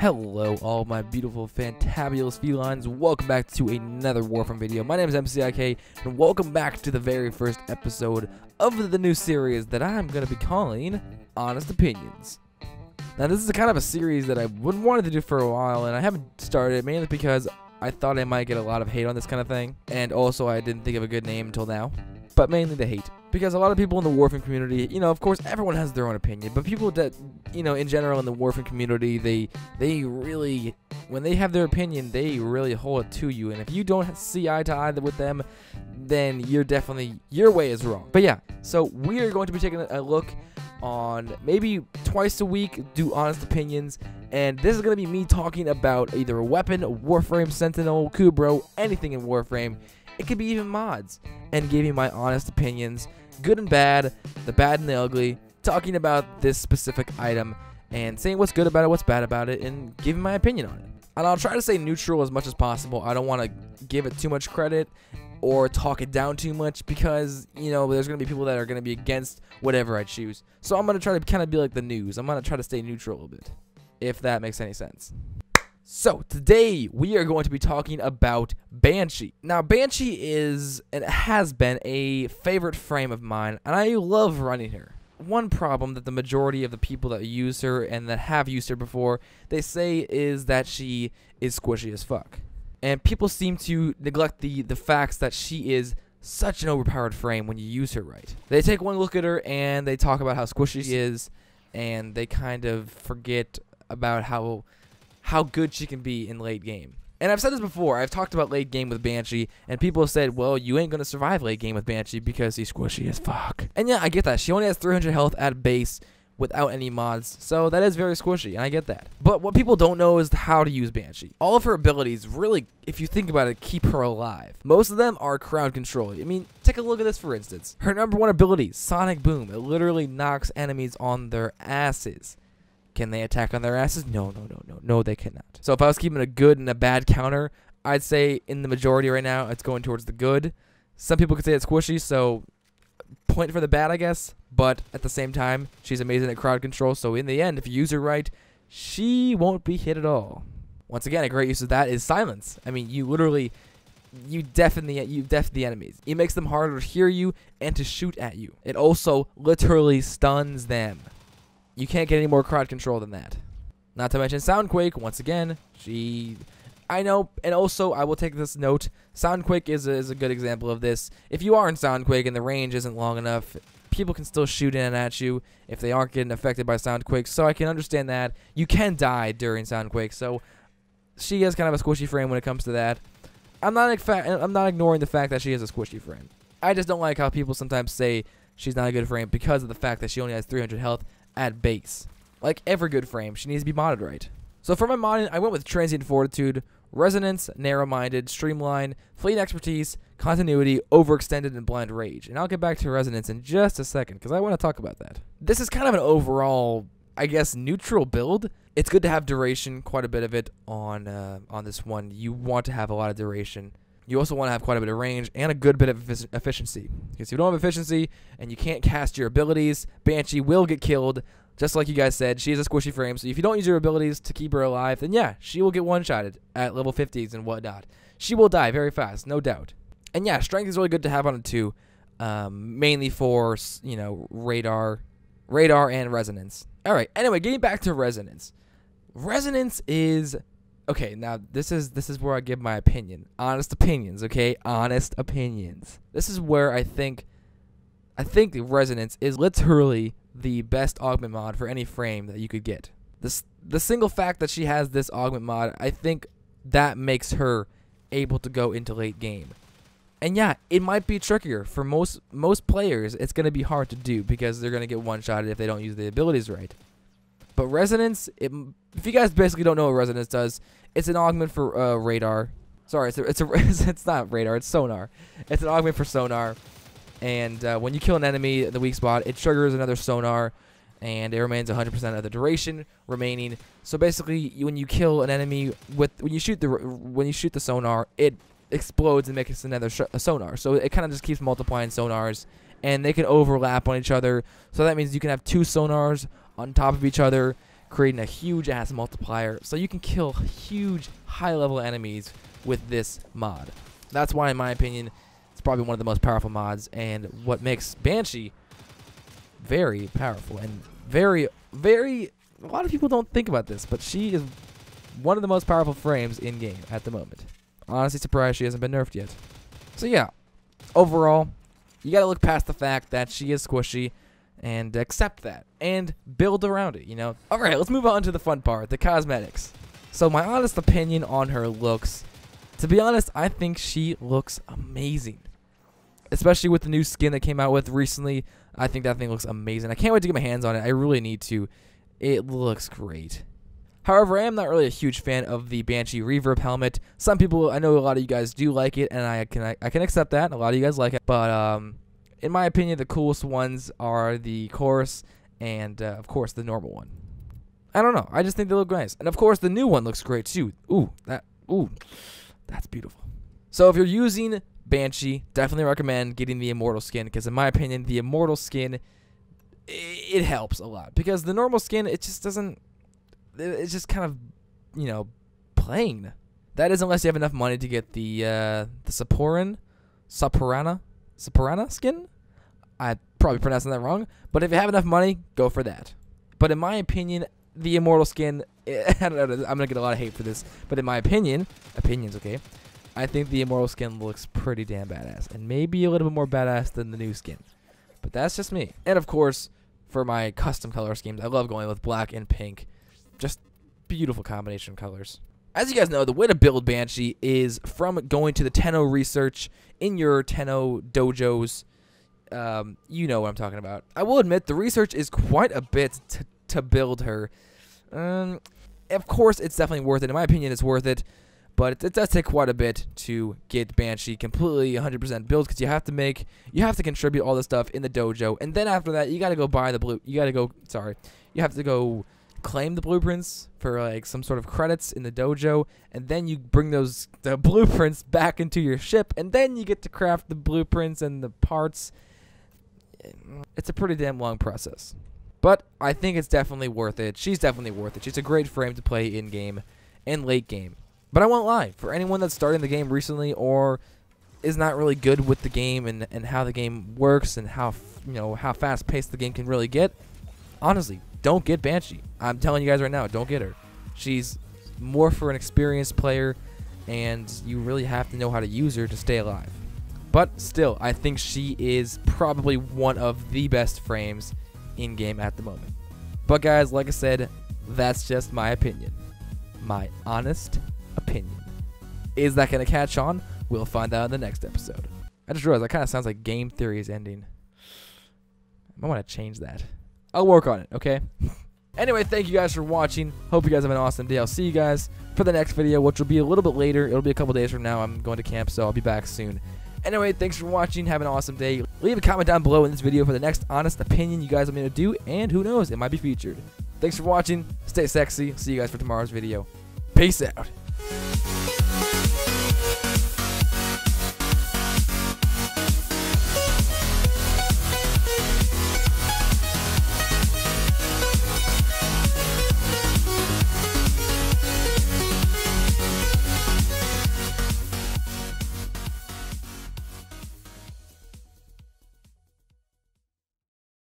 Hello, all my beautiful, fantabulous felines. Welcome back to another Warframe video. My name is M.C.I.K, and welcome back to the very first episode of the new series that I'm going to be calling Honest Opinions. Now, this is kind of a series that I wanted to do for a while, and I haven't started, mainly because I thought I might get a lot of hate on this kind of thing, and also I didn't think of a good name until now. But mainly the hate. Because a lot of people in the Warframe community, of course, everyone has their own opinion, but people that, in general in the Warframe community, they really, when they have their opinion, they really hold it to you, and if you don't see eye to eye with them, then your way is wrong. But yeah, so we are going to be taking a look on maybe twice a week, do honest opinions, and this is going to be me talking about either a weapon, a Warframe, Sentinel, Kubro, anything in Warframe. It could be even mods, and giving my honest opinions, good and bad, the bad and the ugly, talking about this specific item, and saying what's good about it, what's bad about it, and giving my opinion on it. And I'll try to stay neutral as much as possible. I don't want to give it too much credit or talk it down too much because, there's going to be people that are going to be against whatever I choose. So I'm going to try to kind of be like the news. I'm going to try to stay neutral a bit, if that makes any sense. So, today, we are going to be talking about Banshee. Now, Banshee is, and has been, a favorite frame of mine, and I love running her. One problem that the majority of the people that use her, and that have used her before, they say is that she is squishy as fuck. And people seem to neglect the facts that she is such an overpowered frame when you use her right. They take one look at her, and they talk about how squishy she is, and they kind of forget about how good she can be in late game. And I've said this before, I've talked about late game with Banshee, and people have said, well, you ain't gonna survive late game with Banshee because he's squishy as fuck. And yeah, I get that. She only has 300 health at base without any mods, so that is very squishy, and I get that. But what people don't know is how to use Banshee. All of her abilities really, if you think about it, keep her alive. Most of them are crowd control. I mean, take a look at this for instance. Her #1 ability, Sonic Boom. It literally knocks enemies on their asses. Can they attack on their asses? No, they cannot. So if I was keeping a good and a bad counter, I'd say in the majority right now, it's going towards the good. Some people could say it's squishy, so point for the bad, I guess. But at the same time, she's amazing at crowd control. So in the end, if you use her right, she won't be hit at all. Once again, a great use of that is silence. I mean, you deafen the enemies. It makes them harder to hear you and to shoot at you. It also literally stuns them. You can't get any more crowd control than that. Not to mention Soundquake, once again, I know, and also I will take this note, Soundquake is a good example of this. If you are in Soundquake and the range isn't long enough, people can still shoot in at you if they aren't getting affected by Soundquake, so I can understand that. You can die during Soundquake, so she is kind of a squishy frame when it comes to that. I'm not ignoring the fact that she is a squishy frame. I just don't like how people sometimes say she's not a good frame because of the fact that she only has 300 health at base. Like every good frame, she needs to be modded right. So for my modding, I went with Transient Fortitude, Resonance, Narrow-Minded, Streamline, Fleet Expertise, Continuity, Overextended, and Blind Rage. And I'll get back to Resonance in just a second, because I want to talk about that. This is kind of an overall, I guess, neutral build. It's good to have duration, quite a bit of it on this one. You want to have a lot of duration. You also want to have quite a bit of range and a good bit of efficiency. Because if you don't have efficiency and you can't cast your abilities, Banshee will get killed. Just like you guys said, she is a squishy frame. So if you don't use your abilities to keep her alive, then yeah, she will get one-shotted at level 50s and whatnot. She will die very fast, no doubt. And yeah, strength is really good to have on it too. Mainly for, radar and resonance. Alright, anyway, getting back to resonance. Resonance is... Okay, now this is where I give my opinion. Honest opinions, okay? Honest opinions. This is where I think the Resonance is literally the best augment mod for any frame that you could get. The single fact that she has this augment mod, I think that makes her able to go into late game. And yeah, it might be trickier. For most players, it's going to be hard to do because they're going to get one-shotted if they don't use the abilities right. But Resonance, if you guys basically don't know what Resonance does, it's an augment for radar. Sorry, it's not radar, it's sonar. It's an augment for sonar. And when you kill an enemy at the weak spot, it triggers another sonar, and it remains 100% of the duration remaining. So basically, when you kill an enemy when you shoot the sonar, it explodes and makes another sonar. So it kind of just keeps multiplying sonars, and they can overlap on each other. So that means you can have two sonars on top of each other, creating a huge ass multiplier, so you can kill huge high level enemies with this mod. That's why, in my opinion, it's probably one of the most powerful mods, and what makes Banshee very powerful and very, very, a lot of people don't think about this, but she is one of the most powerful frames in game at the moment. Honestly surprised she hasn't been nerfed yet. So yeah, overall, you gotta look past the fact that she is squishy and accept that and build around it, you know? Alright, let's move on to the fun part, the cosmetics. So my honest opinion on her looks, to be honest, I think she looks amazing. Especially with the new skin that came out with recently. I think that thing looks amazing. I can't wait to get my hands on it. I really need to. It looks great. However, I am not really a huge fan of the Banshee reverb helmet. Some people, I know a lot of you guys do like it, and I can accept that. A lot of you guys like it. But in my opinion, the coolest ones are the chorus and, of course, the normal one. I don't know. I just think they look nice. And, of course, the new one looks great, too. Ooh, that's beautiful. So if you're using Banshee, definitely recommend getting the Immortal skin, because in my opinion, the Immortal skin, it helps a lot. Because the normal skin, it just doesn't, it's just kind of, you know, plain. That is unless you have enough money to get the Saporana skin. I probably pronouncing that wrong, but if you have enough money, go for that. But in my opinion, the Immortal skin, I don't know, I'm gonna get a lot of hate for this, but in my opinions, okay, I think the Immortal skin looks pretty damn badass, and maybe a little bit more badass than the new skin. But that's just me. And of course, for my custom color schemes, I love going with black and pink. Just beautiful combination of colors. As you guys know, the way to build Banshee is from going to the Tenno research in your Tenno dojos. You know what I'm talking about. I will admit, the research is quite a bit to build her. Of course, it's definitely worth it. In my opinion, it's worth it. But it does take quite a bit to get Banshee completely 100% built, because you have to contribute all this stuff in the dojo, and then after that, you gotta go buy the you have to go claim the blueprints for like some sort of credits in the dojo, and then you bring the blueprints back into your ship, and then you get to craft the blueprints and the parts. It's a pretty damn long process, but I think it's definitely worth it. She's definitely worth it. She's a great frame to play in game and late game. But I won't lie, for anyone that's starting the game recently or is not really good with the game and how the game works and how fast paced the game can really get, honestly, don't get Banshee. I'm telling you guys right now, don't get her. She's more for an experienced player, and you really have to know how to use her to stay alive. But still, I think she is probably one of the best frames in game at the moment. But guys, like I said, that's just my opinion. My honest opinion. Is that going to catch on? We'll find out in the next episode. I just realized that kind of sounds like Game Theory is ending. I want to change that. I'll work on it, okay? Anyway, thank you guys for watching. Hope you guys have an awesome day. I'll see you guys for the next video, which will be a little bit later. It'll be a couple days from now. I'm going to camp, so I'll be back soon. Anyway, thanks for watching. Have an awesome day. Leave a comment down below in this video for the next honest opinion you guys want me to do, and who knows, it might be featured. Thanks for watching. Stay sexy. See you guys for tomorrow's video. Peace out.